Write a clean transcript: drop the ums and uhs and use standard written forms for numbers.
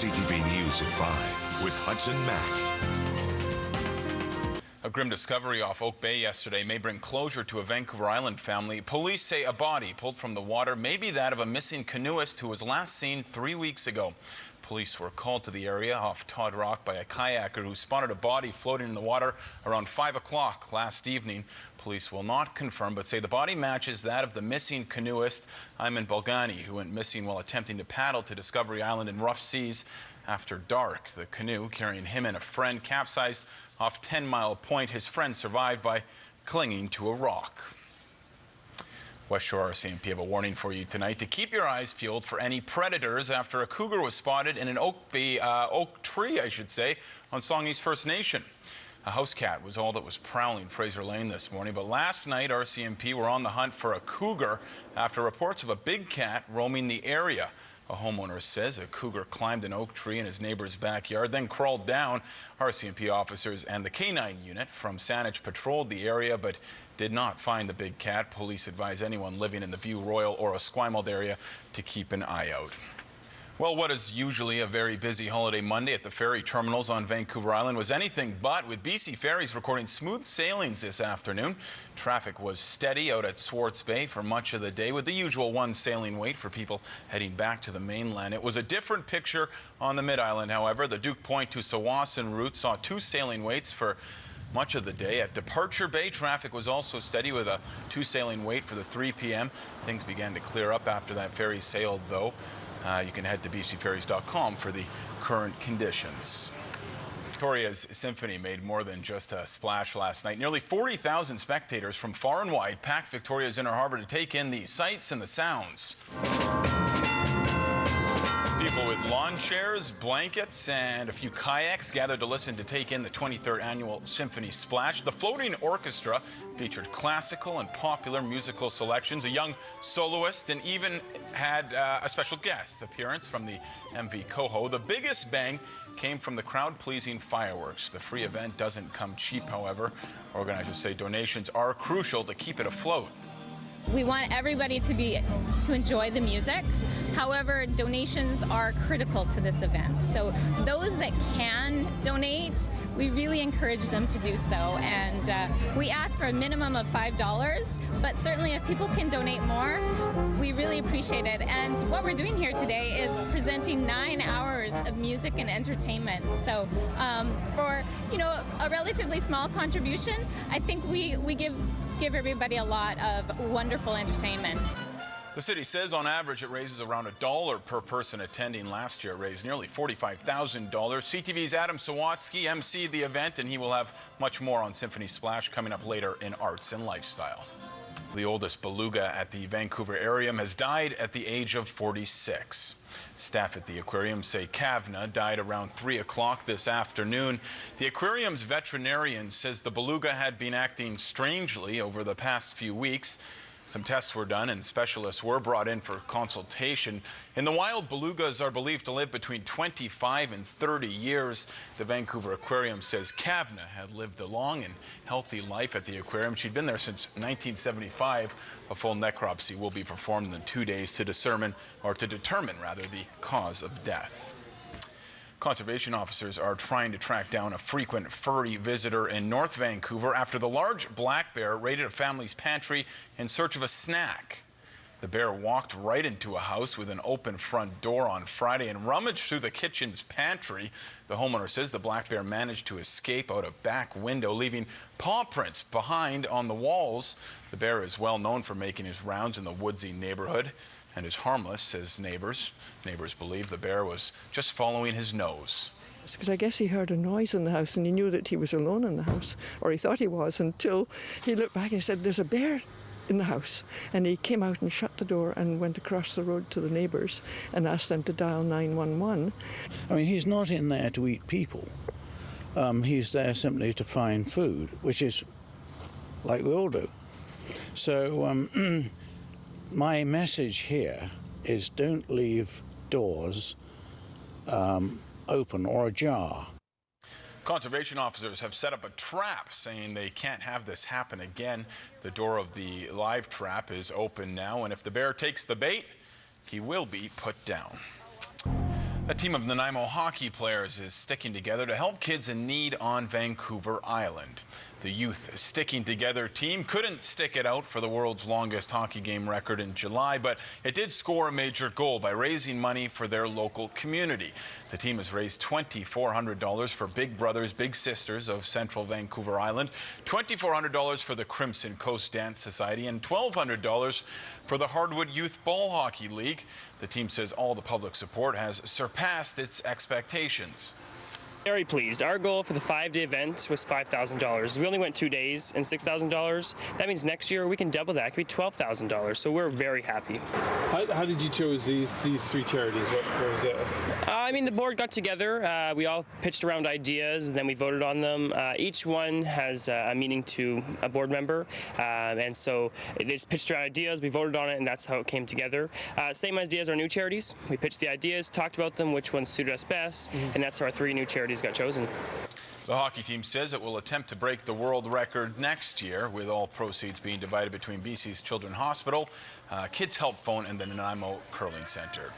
CTV News at 5 with Hudson Mack. A grim discovery off Oak Bay yesterday may bring closure to a Vancouver Island family. Police say a body pulled from the water may be that of a missing canoeist who was last seen 3 weeks ago. Police were called to the area off Todd Rock by a kayaker who spotted a body floating in the water around 5 o'clock last evening. Police will not confirm, but say the body matches that of the missing canoeist, Ayman Balgani, who went missing while attempting to paddle to Discovery Island in rough seas after dark. The canoe carrying him and a friend capsized off 10 Mile Point. His friend survived by clinging to a rock. West Shore RCMP have a warning for you tonight to keep your eyes peeled for any predators after a cougar was spotted in an oak tree, on SONGHEES First Nation. A house cat was all that was prowling Fraser Lane this morning, but last night RCMP were on the hunt for a cougar after reports of a big cat roaming the area. A homeowner says a cougar climbed an oak tree in his neighbor's backyard, then crawled down. RCMP officers and the K9 unit from Saanich patrolled the area, but did not find the big cat. Police advise anyone living in the View Royal or Esquimalt area to keep an eye out. Well, what is usually a very busy holiday Monday at the ferry terminals on Vancouver Island was anything but, with BC Ferries recording smooth sailings this afternoon. Traffic was steady out at SWARTZ Bay for much of the day, with the usual one sailing wait for people heading back to the mainland. It was a different picture on the Mid-Island, however. The Duke Point to Tsawwassen route saw 2 sailing waits for much of the day. At Departure Bay, traffic was also steady with a 2 sailing wait for the 3 p.m. Things began to clear up after that ferry sailed, though. You can head to bcferries.com for the current conditions. Victoria's Symphony made more than just a splash last night. Nearly 40,000 spectators from far and wide packed Victoria's Inner Harbour to take in the sights and the sounds. People with lawn chairs, blankets, and a few kayaks gathered to listen to take in the 23rd Annual Symphony Splash. The floating orchestra featured classical and popular musical selections, a young soloist, and even had a special guest appearance from the MV Coho. The biggest bang came from the crowd-pleasing fireworks. The free event doesn't come cheap, however. Organizers say donations are crucial to keep it afloat. We want everybody to enjoy the music. However, donations are critical to this event. So those that can donate, we really encourage them to do so. And we ask for a minimum of $5, but certainly if people can donate more, we really appreciate it. And what we're doing here today is presenting 9 hours of music and entertainment. So for a relatively small contribution, I think we give everybody a lot of wonderful entertainment. The city says on average it raises around $1 per person attending. Last year it raised nearly $45,000. CTV's Adam Sawatsky emceed the event, and he will have much more on Symphony Splash coming up later in Arts and Lifestyle. The oldest beluga at the Vancouver Aquarium has died at the age of 46. Staff at the aquarium say Kavna died around 3 o'clock this afternoon. The aquarium's veterinarian says the beluga had been acting strangely over the past few weeks. Some tests were done and specialists were brought in for consultation. In the wild, belugas are believed to live between 25 and 30 years. The Vancouver Aquarium says Kavna had lived a long and healthy life at the aquarium. She'd been there since 1975. A full necropsy will be performed in 2 days to determine the cause of death. Conservation officers are trying to track down a frequent furry visitor in North Vancouver after the large black bear raided a family's pantry in search of a snack. The bear walked right into a house with an open front door on Friday and rummaged through the kitchen's pantry. The homeowner says the black bear managed to escape out a back window, leaving paw prints behind on the walls. The bear is well known for making his rounds in the woodsy neighborhood and is harmless, says neighbors. Neighbors believe the bear was just following his nose. Because I guess he heard a noise in the house and he knew that he was alone in the house, or he thought he was, until he looked back and he said, "There's a bear in the house." And he came out and shut the door and went across the road to the neighbours and asked them to dial 911. I mean, he's not in there to eat people. He's there simply to find food, which is like we all do. So my message here is don't leave doors open or ajar. Conservation officers have set up a trap, saying they can't have this happen again. The door of the live trap is open now, and if the bear takes the bait, he will be put down. A team of Nanaimo hockey players is sticking together to help kids in need on Vancouver Island. The Youth Sticking Together team couldn't stick it out for the world's longest hockey game record in July, but it did score a major goal by raising money for their local community. The team has raised $2,400 for Big Brothers Big Sisters of Central Vancouver Island, $2,400 for the Crimson Coast Dance Society, and $1,200 for the Hardwood Youth Ball Hockey League. The team says all the public support has surpassed its expectations. Very pleased. Our goal for the 5-day event was $5,000. We only went 2 days and $6,000. That means next year we can double that. It could be $12,000. So we're very happy. How did you choose these three charities? What was it? I mean, the board got together. We all pitched around ideas, and then we voted on them. Each one has a meaning to a board member, and so they just pitched around ideas. We voted on it, and that's how it came together. Same idea as our new charities. We pitched the ideas, talked about them, which ones suited us best, and that's how our 3 new charities got chosen. The hockey team says it will attempt to break the world record next year, with all proceeds being divided between BC's Children's Hospital, Kids Help Phone, and the Nanaimo Curling Centre.